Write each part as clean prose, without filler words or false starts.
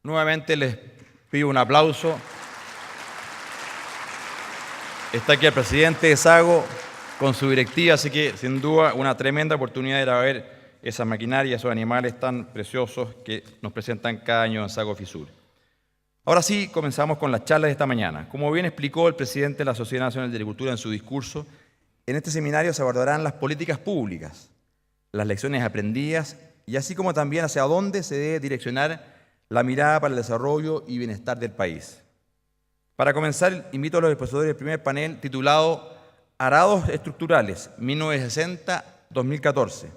Nuevamente les pido un aplauso. Está aquí el presidente de Sago con su directiva, así que sin duda una tremenda oportunidad de ir a ver esas maquinarias, esos animales tan preciosos que nos presentan cada año en Sago Fisur. Ahora sí, comenzamos con las charlas de esta mañana. Como bien explicó el presidente de la Sociedad Nacional de Agricultura en su discurso, en este seminario se abordarán las políticas públicas, las lecciones aprendidas y así como también hacia dónde se debe direccionar la mirada para el desarrollo y bienestar del país. Para comenzar, invito a los expositores del primer panel titulado Arados Estructurales 1960-2014,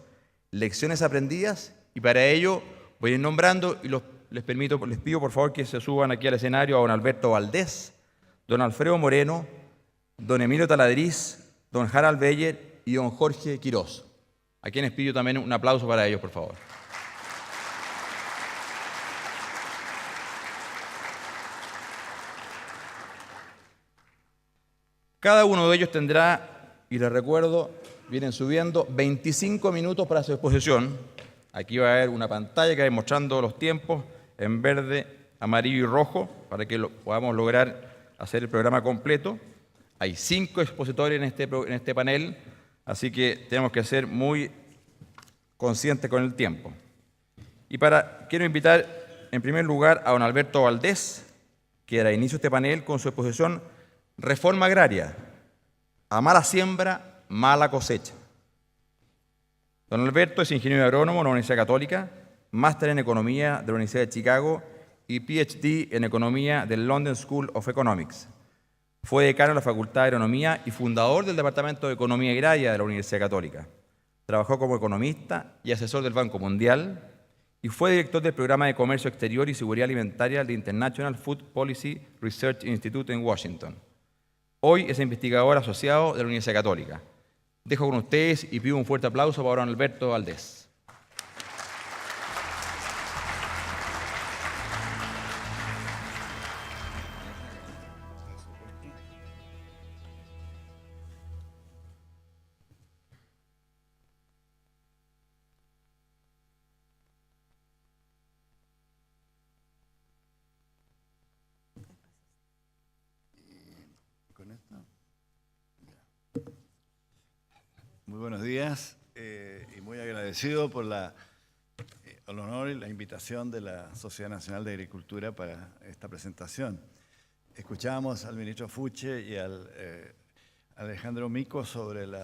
Lecciones aprendidas, y para ello voy a ir nombrando y les pido por favor que se suban aquí al escenario a don Alberto Valdés, don Alfredo Moreno, don Emilio Taladriz, don Harald Beyer y don Jorge Quirós, a quienes pido también un aplauso para ellos, por favor. Cada uno de ellos tendrá, y les recuerdo, vienen subiendo 25 minutos para su exposición. Aquí va a haber una pantalla que va a ir mostrando los tiempos en verde, amarillo y rojo para que podamos lograr hacer el programa completo. Hay 5 expositores en este panel, así que tenemos que ser muy conscientes con el tiempo. Quiero invitar en primer lugar a don Alberto Valdés, que dará inicio a este panel con su exposición Reforma Agraria, a mala siembra, mala cosecha. Don Alberto es ingeniero agrónomo de la Universidad Católica, máster en Economía de la Universidad de Chicago y PhD en Economía del London School of Economics. Fue decano de la Facultad de Agronomía y fundador del Departamento de Economía Agraria de la Universidad Católica. Trabajó como economista y asesor del Banco Mundial y fue director del Programa de Comercio Exterior y Seguridad Alimentaria del International Food Policy Research Institute en Washington. Hoy es investigador asociado de la Universidad Católica. Dejo con ustedes y pido un fuerte aplauso para don Alberto Valdés. Muy buenos días y muy agradecido por el honor y la invitación de la Sociedad Nacional de Agricultura para esta presentación. Escuchábamos al ministro Fuche y al Alejandro Mico sobre el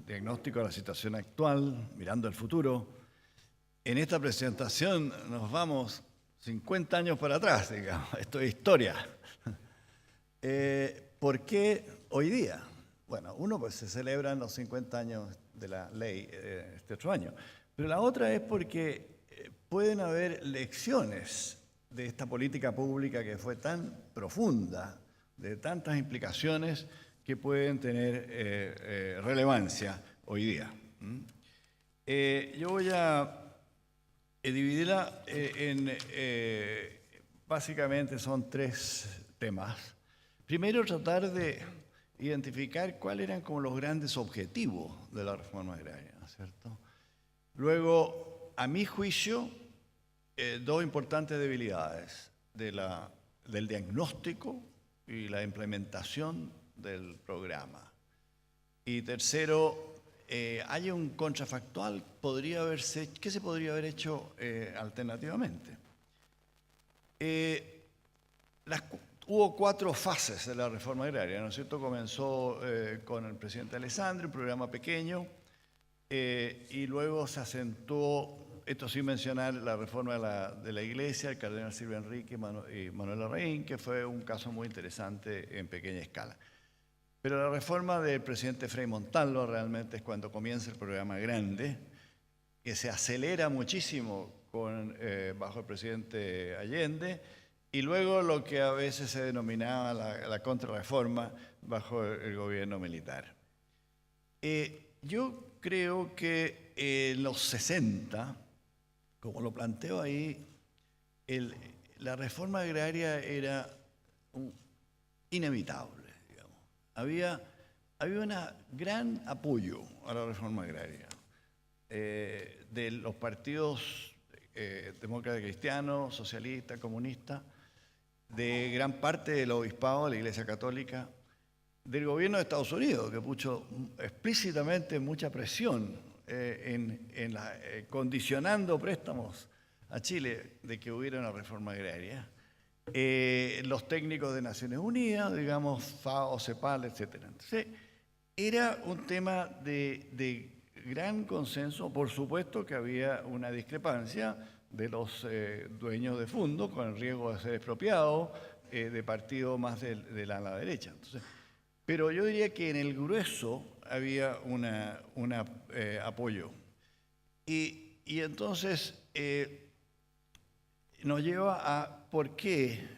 diagnóstico de la situación actual, mirando el futuro. En esta presentación nos vamos 50 años para atrás, digamos. Esto es historia. ¿Por qué hoy día? Bueno, uno, pues se celebran los 50 años de la ley este otro año, pero la otra es porque pueden haber lecciones de esta política pública que fue tan profunda, de tantas implicaciones que pueden tener relevancia hoy día. Yo voy a dividirla básicamente son 3 temas. Primero, tratar de identificar cuáles eran como los grandes objetivos de la reforma agraria, ¿no es cierto? Luego, a mi juicio, 2 importantes debilidades del diagnóstico y la implementación del programa. Y tercero, hay un contrafactual, ¿qué se podría haber hecho alternativamente? Hubo 4 fases de la reforma agraria, ¿no es cierto? Comenzó con el presidente Alessandri, un programa pequeño, y luego se acentuó, esto sin mencionar la reforma de la Iglesia, el cardenal Silvio Enrique y Manuel Larraín, que fue un caso muy interesante en pequeña escala. Pero la reforma del presidente Frei Montalva realmente es cuando comienza el programa grande, que se acelera muchísimo bajo el presidente Allende, y luego lo que a veces se denominaba la contrarreforma bajo el gobierno militar. Yo creo que en los 60, como lo planteo ahí, la reforma agraria era inevitable, digamos. Había un gran apoyo a la reforma agraria de los partidos demócrata cristiano, socialista, comunista, de gran parte del obispado de la Iglesia Católica, del gobierno de Estados Unidos, que puso explícitamente mucha presión condicionando préstamos a Chile de que hubiera una reforma agraria. Los técnicos de Naciones Unidas, digamos, FAO, CEPAL, etc. Entonces, era un tema de gran consenso. Por supuesto que había una discrepancia de los dueños de fondo, con el riesgo de ser expropiados, de partido más de la derecha. Entonces, pero yo diría que en el grueso había un apoyo. Y entonces nos lleva a ¿por qué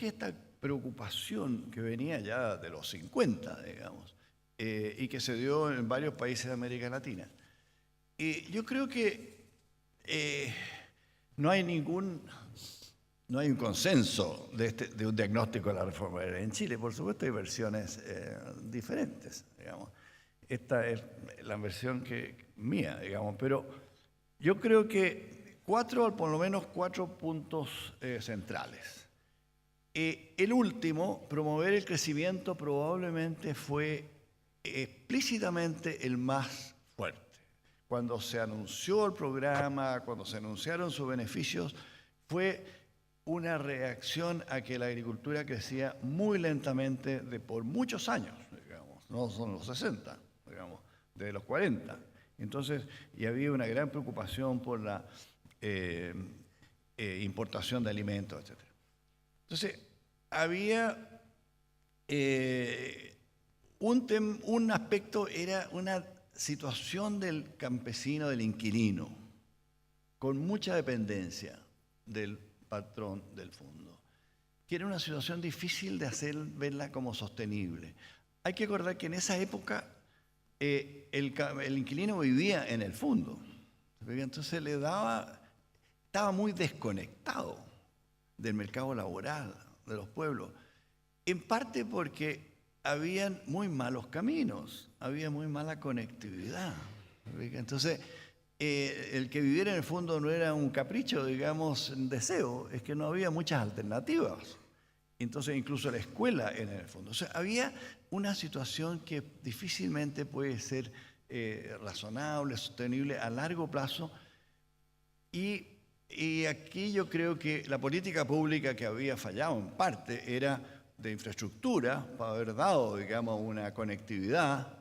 esta preocupación que venía ya de los 50, digamos, y que se dio en varios países de América Latina? Y yo creo que no hay un consenso de un diagnóstico de la reforma agraria en Chile. Por supuesto hay versiones diferentes, digamos. Esta es la versión mía, digamos, pero yo creo que por lo menos cuatro puntos centrales. El último, promover el crecimiento, probablemente fue explícitamente el más fuerte. Cuando se anunció el programa, cuando se anunciaron sus beneficios, fue una reacción a que la agricultura crecía muy lentamente por muchos años, digamos, no son los 60, digamos, de los 40. Entonces, y había una gran preocupación por la importación de alimentos, etc. Entonces, había un aspecto, era una situación del campesino, del inquilino, con mucha dependencia del patrón del fondo, que era una situación difícil de verla como sostenible. Hay que acordar que en esa época el inquilino vivía en el fondo, entonces estaba muy desconectado del mercado laboral, de los pueblos, en parte porque habían muy malos caminos, había muy mala conectividad. Entonces, el que viviera en el fondo no era un capricho, digamos, un deseo, es que no había muchas alternativas. Entonces, incluso la escuela era en el fondo. O sea, había una situación que difícilmente puede ser razonable, sostenible a largo plazo. Y aquí yo creo que la política pública que había fallado en parte era de infraestructura, para haber dado, digamos, una conectividad,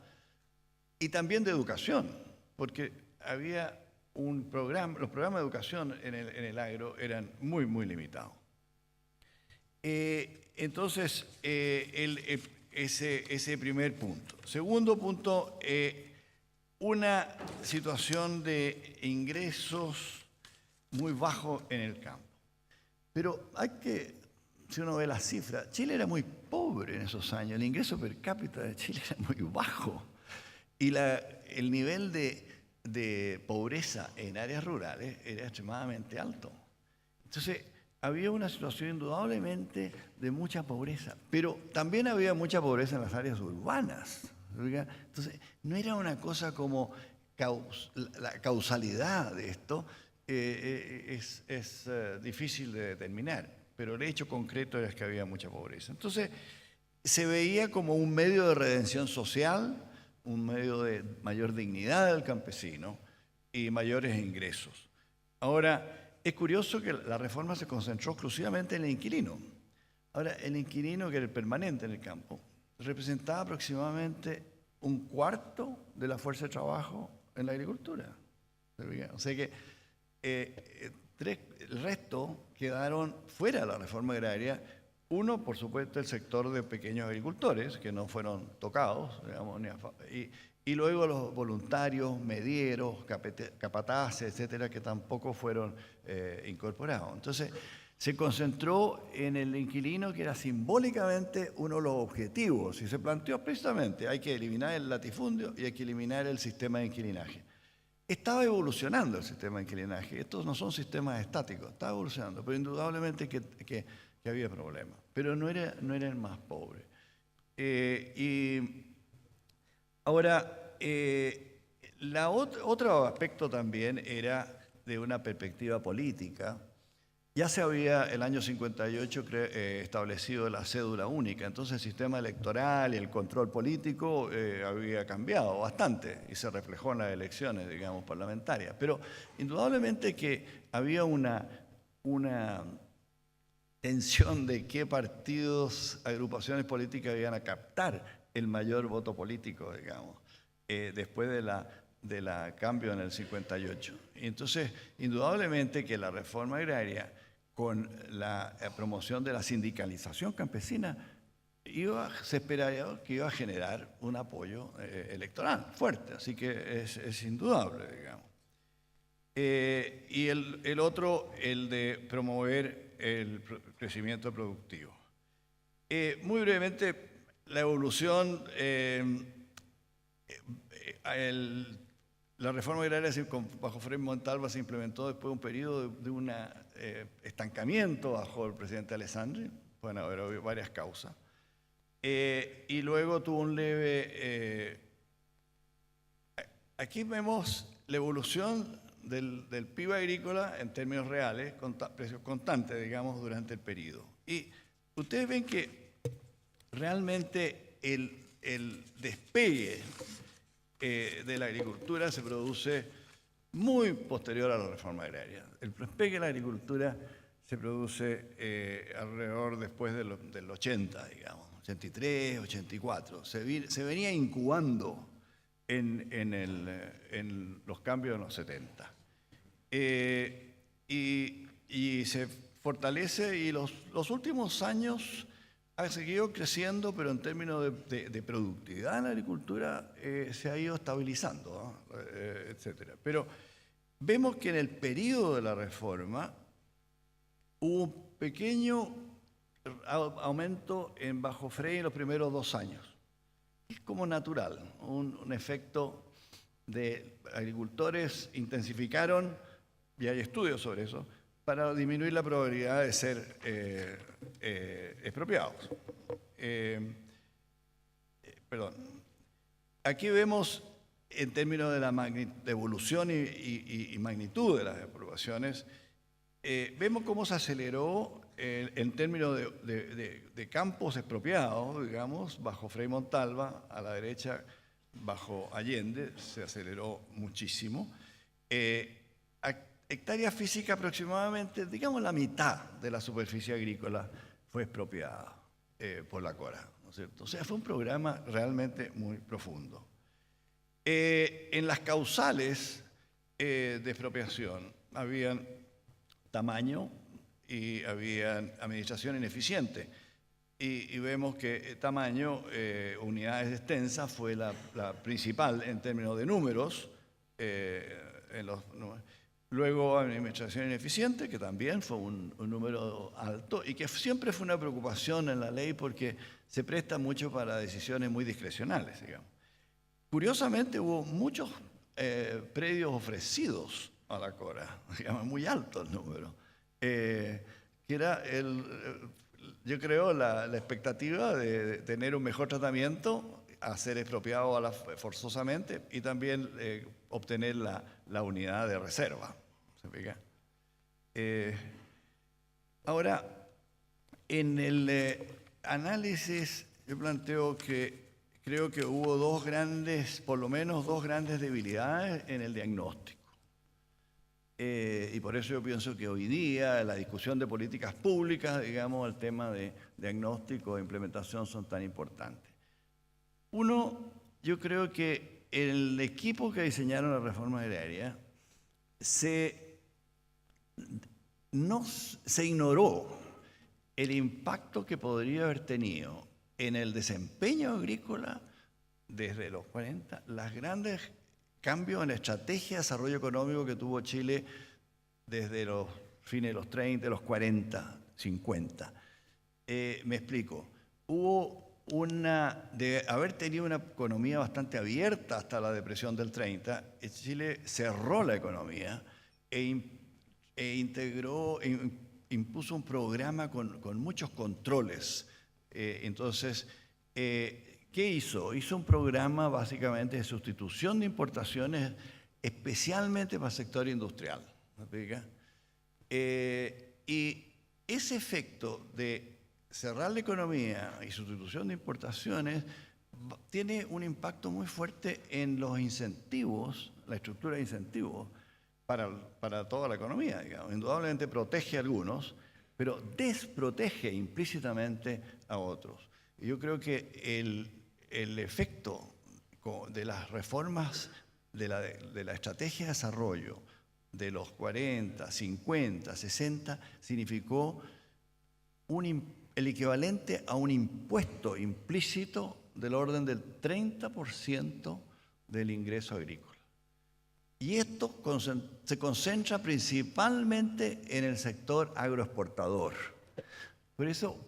y también de educación, porque había los programas de educación en el agro eran muy, muy limitados. Entonces, ese primer punto. Segundo punto, una situación de ingresos muy bajos en el campo. Pero si uno ve las cifras, Chile era muy pobre en esos años, el ingreso per cápita de Chile era muy bajo y el nivel de pobreza en áreas rurales era extremadamente alto. Entonces, había una situación indudablemente de mucha pobreza, pero también había mucha pobreza en las áreas urbanas. Entonces, no era una cosa como la causalidad de esto, es difícil de determinar. Pero el hecho concreto es que había mucha pobreza. Entonces, se veía como un medio de redención social, un medio de mayor dignidad del campesino y mayores ingresos. Ahora, es curioso que la reforma se concentró exclusivamente en el inquilino. Ahora, el inquilino, que era el permanente en el campo, representaba aproximadamente un cuarto de la fuerza de trabajo en la agricultura. O sea que el resto quedaron fuera de la reforma agraria. Uno, por supuesto, el sector de pequeños agricultores, que no fueron tocados, digamos, y luego los voluntarios, medieros, capataces, etcétera, que tampoco fueron incorporados. Entonces, se concentró en el inquilino, que era simbólicamente uno de los objetivos, y se planteó precisamente, hay que eliminar el latifundio y hay que eliminar el sistema de inquilinaje. Estaba evolucionando el sistema de inquilinaje, estos no son sistemas estáticos, estaba evolucionando, pero indudablemente que había problemas, pero no era el más pobre. Ahora, otro aspecto también era de una perspectiva política, ya se había el año 58 establecido la cédula única, entonces el sistema electoral y el control político había cambiado bastante y se reflejó en las elecciones, digamos, parlamentarias. Pero indudablemente que había una tensión de qué partidos, agrupaciones políticas iban a captar el mayor voto político, digamos, después de la cambio en el 58. Entonces, indudablemente que la reforma agraria, con la promoción de la sindicalización campesina, se esperaba que iba a generar un apoyo electoral fuerte, así que es indudable, digamos. Y el otro, el de promover el crecimiento productivo. Muy brevemente, la evolución, la reforma agraria bajo Frei Montalva se implementó después de un periodo de un estancamiento bajo el presidente Alessandri. Bueno, haber varias causas. Y luego tuvo un leve... aquí vemos la evolución del PIB agrícola en términos reales, precios constantes, digamos, durante el periodo. Y ustedes ven que realmente el despegue de la agricultura se produce muy posterior a la reforma agraria. El despegue de la agricultura se produce alrededor después del 80, digamos, 83, 84. Se venía incubando en los cambios de los 70. Y se fortalece y los últimos años ha seguido creciendo, pero en términos de productividad en la agricultura se ha ido estabilizando, ¿no? Etcétera. Pero vemos que en el periodo de la reforma hubo un pequeño aumento en bajo Frei en los primeros 2 años. Es como natural, un efecto de agricultores intensificaron, y hay estudios sobre eso, para disminuir la probabilidad de ser expropiados. Perdón. Aquí vemos, en términos de la evolución y magnitud de las expropiaciones, vemos cómo se aceleró en términos de campos expropiados, digamos, bajo Frei Montalva, a la derecha, bajo Allende, se aceleró muchísimo. Hectáreas físicas aproximadamente, digamos, la mitad de la superficie agrícola fue expropiada por la CORA, ¿no es cierto? O sea, fue un programa realmente muy profundo. En las causales de expropiación habían tamaño y habían administración ineficiente. Y vemos que tamaño, unidades extensas, fue la principal en términos de números. Luego, administración ineficiente, que también fue un número alto y que siempre fue una preocupación en la ley porque se presta mucho para decisiones muy discrecionales, digamos. Curiosamente, hubo muchos predios ofrecidos a la CORA, digamos, muy alto el número, que era yo creo la expectativa de tener un mejor tratamiento a ser expropiado forzosamente y también obtener la unidad de reserva. ¿Se fija? Ahora, en el análisis yo planteo que creo que hubo por lo menos dos grandes debilidades en el diagnóstico. Y por eso yo pienso que hoy día la discusión de políticas públicas, digamos, el tema de diagnóstico e implementación son tan importantes. Uno, yo creo que el equipo que diseñaron la reforma agraria se ignoró el impacto que podría haber tenido en el desempeño agrícola desde los 40, los grandes cambios en la estrategia de desarrollo económico que tuvo Chile desde los fines de los 30, los 40, 50. Me explico. De haber tenido una economía bastante abierta hasta la depresión del 30, Chile cerró la economía impuso un programa con muchos controles. Entonces, ¿qué hizo? Hizo un programa básicamente de sustitución de importaciones, especialmente para el sector industrial. ¿me explica? Y ese efecto de cerrar la economía y sustitución de importaciones tiene un impacto muy fuerte en los incentivos, la estructura de incentivos para toda la economía, digamos. Indudablemente protege a algunos, pero desprotege implícitamente a otros. Y yo creo que el efecto de las reformas de la estrategia de desarrollo de los 40, 50, 60, significó el equivalente a un impuesto implícito del orden del 30% del ingreso agrícola. Y esto se concentra principalmente en el sector agroexportador. Por eso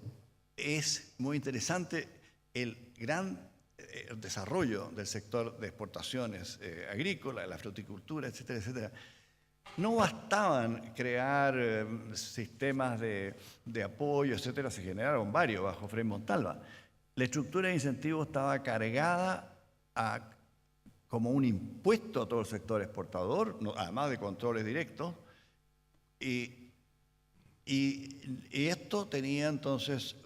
es muy interesante el gran desarrollo del sector de exportaciones agrícolas, la fruticultura, etcétera, etcétera. No bastaban crear sistemas de apoyo, etcétera, se generaron varios bajo Frei Montalva. La estructura de incentivos estaba cargada como un impuesto a todo el sector exportador, además de controles directos, y esto tenía entonces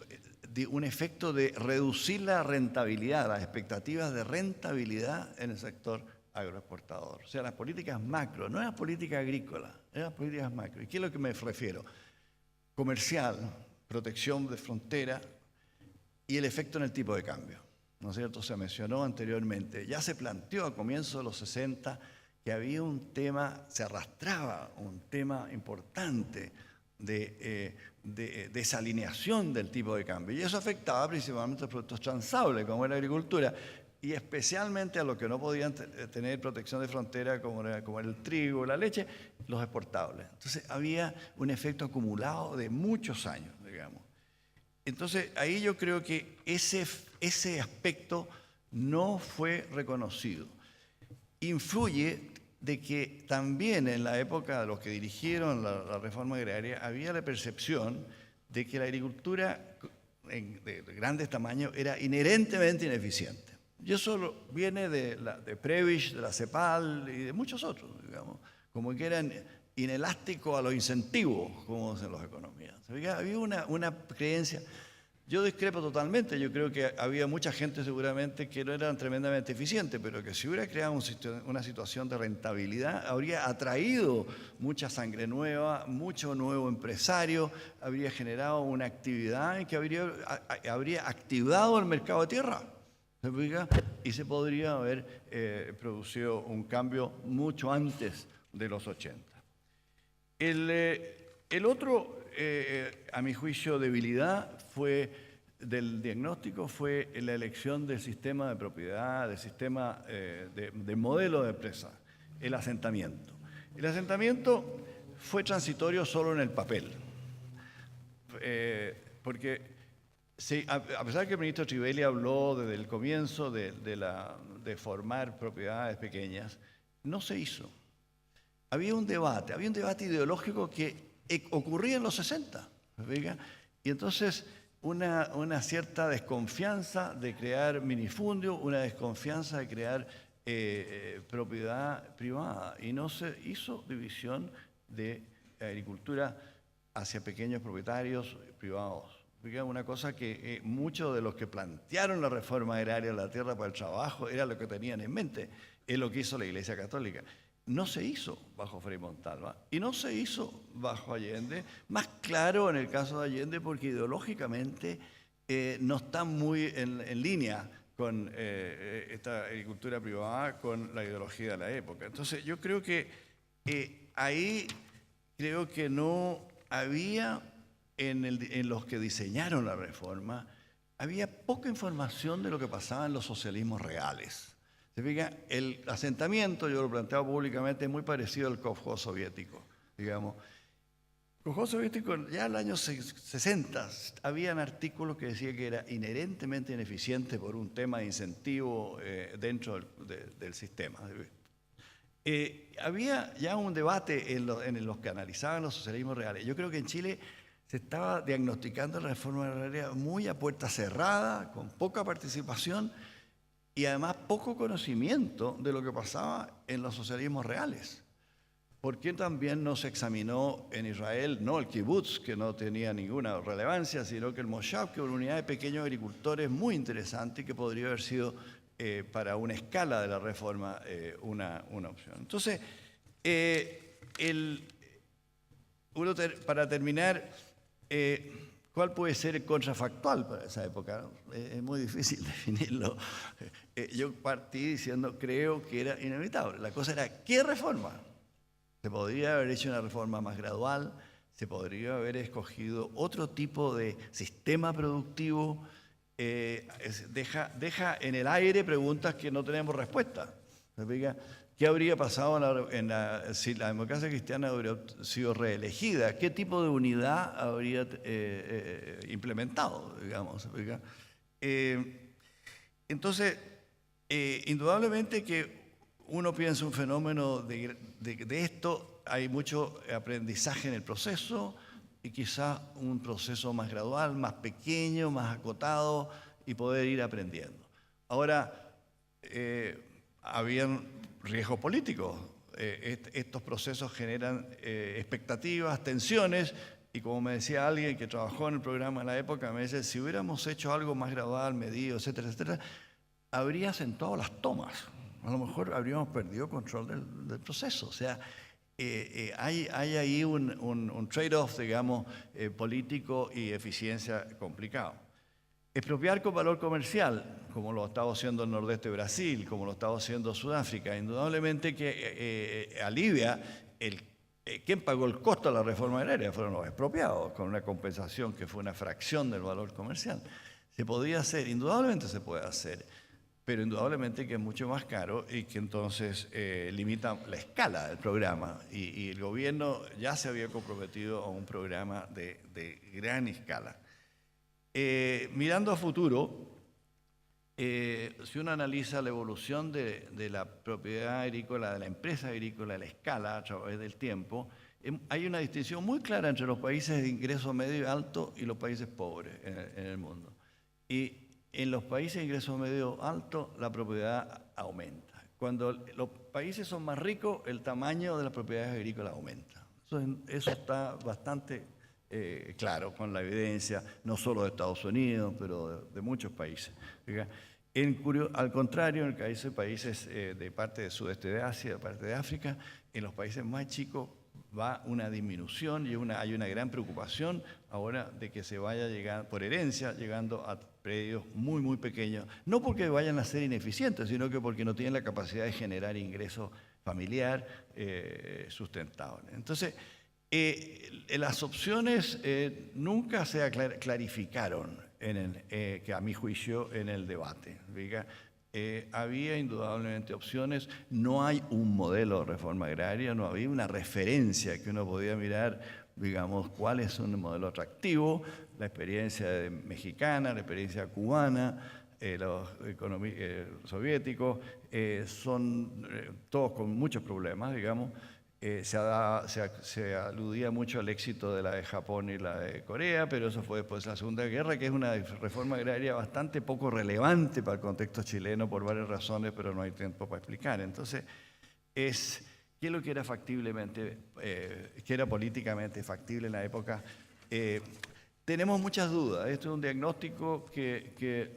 un efecto de reducir la rentabilidad, las expectativas de rentabilidad en el sector agroexportador. O sea, las políticas macro, no eran políticas agrícolas, eran políticas macro. ¿Y qué es lo que me refiero? Comercial, protección de frontera y el efecto en el tipo de cambio. ¿No es cierto? Se mencionó anteriormente. Ya se planteó a comienzos de los 60 que había un tema, se arrastraba un tema importante de desalineación del tipo de cambio. Y eso afectaba principalmente a los productos transables, como era la agricultura, y especialmente a los que no podían tener protección de frontera, como era el trigo, la leche, los exportables. Entonces había un efecto acumulado de muchos años, digamos. Entonces ahí yo creo que ese aspecto no fue reconocido. Influye de que también en la época de los que dirigieron la reforma agraria había la percepción de que la agricultura de grandes tamaños era inherentemente ineficiente. Y eso viene de Prebisch, de la CEPAL y de muchos otros, digamos, como que eran inelásticos a los incentivos, como dicen los economistas. Había una creencia. Yo discrepo totalmente, yo creo que había mucha gente seguramente que no eran tremendamente eficientes, pero que si hubiera creado una situación de rentabilidad, habría atraído mucha sangre nueva, mucho nuevo empresario, habría generado una actividad en que habría activado el mercado de tierra. ¿Se fija? Y se podría haber producido un cambio mucho antes de los 80. El otro, a mi juicio, debilidad del diagnóstico fue la elección del sistema de propiedad, del sistema de modelo de empresa, el asentamiento. El asentamiento fue transitorio solo en el papel, porque a pesar que el ministro Trivelli habló desde el comienzo de formar propiedades pequeñas, no se hizo. Había un debate ideológico que ocurría en los 60, ¿verdad? Y entonces una cierta desconfianza de crear minifundio, una desconfianza de crear propiedad privada, y no se hizo división de agricultura hacia pequeños propietarios privados. Una cosa que muchos de los que plantearon la reforma agraria de la tierra para el trabajo era lo que tenían en mente, es lo que hizo la Iglesia Católica. No se hizo bajo Frei Montalva y no se hizo bajo Allende, más claro en el caso de Allende porque ideológicamente no está muy en línea con esta agricultura privada, con la ideología de la época. Entonces yo creo que ahí creo que no había, en los que diseñaron la reforma, había poca información de lo que pasaba en los socialismos reales. ¿Se fija? El asentamiento, yo lo planteaba públicamente, es muy parecido al kolkhoz soviético, digamos. El kolkhoz soviético, ya en los años 60, habían artículos que decían que era inherentemente ineficiente por un tema de incentivo dentro del sistema. Había ya un debate en los que analizaban los socialismos reales. Yo creo que en Chile se estaba diagnosticando la reforma agraria muy a puerta cerrada, con poca participación y además poco conocimiento de lo que pasaba en los socialismos reales. ¿Por qué también no se examinó en Israel, no el kibutz, que no tenía ninguna relevancia, sino que el moshav, que es una unidad de pequeños agricultores muy interesante y que podría haber sido para una escala de la reforma una opción? Entonces, para terminar, ¿cuál puede ser el contrafactual para esa época? Es muy difícil definirlo. Yo partí diciendo, creo que era inevitable. La cosa era, ¿qué reforma? Se podría haber hecho una reforma más gradual, se podría haber escogido otro tipo de sistema productivo. Deja en el aire preguntas que no tenemos respuesta. ¿Qué habría pasado si la democracia cristiana hubiera sido reelegida? ¿Qué tipo de unidad habría implementado, digamos? Entonces, indudablemente que uno piensa un fenómeno de esto, hay mucho aprendizaje en el proceso y quizás un proceso más gradual, más pequeño, más acotado y poder ir aprendiendo. Ahora, habían riesgos políticos. Estos procesos generan expectativas, tensiones, y como me decía alguien que trabajó en el programa en la época, me dice, si hubiéramos hecho algo más gradual, medido, etcétera, etcétera, habría acentuado las tomas. A lo mejor habríamos perdido control del proceso. O sea, hay ahí un trade-off, digamos, político y eficiencia complicado. Expropiar con valor comercial, como lo estaba haciendo el nordeste de Brasil, como lo estaba haciendo Sudáfrica, indudablemente que alivia ¿quién pagó el costo de la reforma agraria? Fueron los expropiados, con una compensación que fue una fracción del valor comercial. Se podía hacer, indudablemente se puede hacer, pero indudablemente que es mucho más caro y que entonces limita la escala del programa. Y el gobierno ya se había comprometido a un programa de gran escala. Mirando a futuro, si uno analiza la evolución de la propiedad agrícola, de la empresa agrícola, la escala a través del tiempo, hay una distinción muy clara entre los países de ingreso medio y alto y los países pobres en el mundo. Y en los países de ingreso medio alto, la propiedad aumenta. Cuando los países son más ricos, el tamaño de las propiedades agrícolas aumenta. Eso está bastante claro con la evidencia, no solo de Estados Unidos, pero de muchos países. Al contrario, en el caso de países de parte del sudeste de Asia, de parte de África, en los países más chicos va una disminución y hay una gran preocupación ahora de que se vaya llegando, por herencia, llegando a predios muy, muy pequeños. No porque vayan a ser ineficientes, sino que porque no tienen la capacidad de generar ingreso familiar sustentable. Entonces, las opciones nunca se clarificaron, que a mi juicio, en el debate. Había indudablemente opciones, no hay un modelo de reforma agraria, no había una referencia que uno podía mirar, digamos, cuál es un modelo atractivo, la experiencia mexicana, la experiencia cubana, los soviéticos, son todos con muchos problemas, digamos. Se aludía mucho al éxito de la de Japón y la de Corea, pero eso fue después de la Segunda Guerra, que es una reforma agraria bastante poco relevante para el contexto chileno por varias razones, pero no hay tiempo para explicar. Entonces, ¿qué es lo que era que era políticamente factible en la época? Tenemos muchas dudas. Esto es un diagnóstico que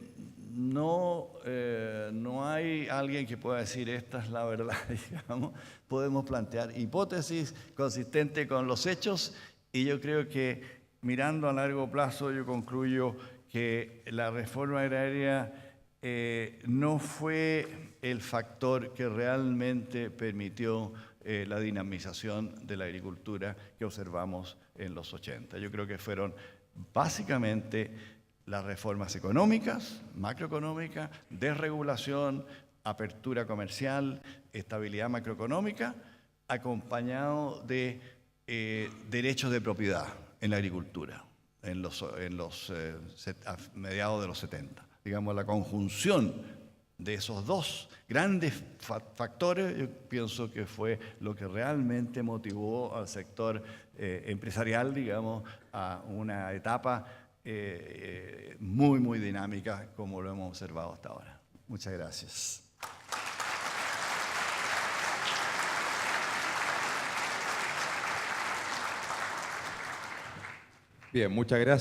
no hay alguien que pueda decir esta es la verdad, digamos. Podemos plantear hipótesis consistentes con los hechos y yo creo que mirando a largo plazo yo concluyo que la reforma agraria no fue el factor que realmente permitió la dinamización de la agricultura que observamos en los 80. Yo creo que fueron básicamente las reformas económicas, macroeconómicas, desregulación, apertura comercial, estabilidad macroeconómica, acompañado de derechos de propiedad en la agricultura a mediados de los 70. Digamos, la conjunción de esos dos grandes factores, yo pienso que fue lo que realmente motivó al sector empresarial, digamos, a una etapa muy, muy dinámica, como lo hemos observado hasta ahora. Muchas gracias. Bien, muchas gracias.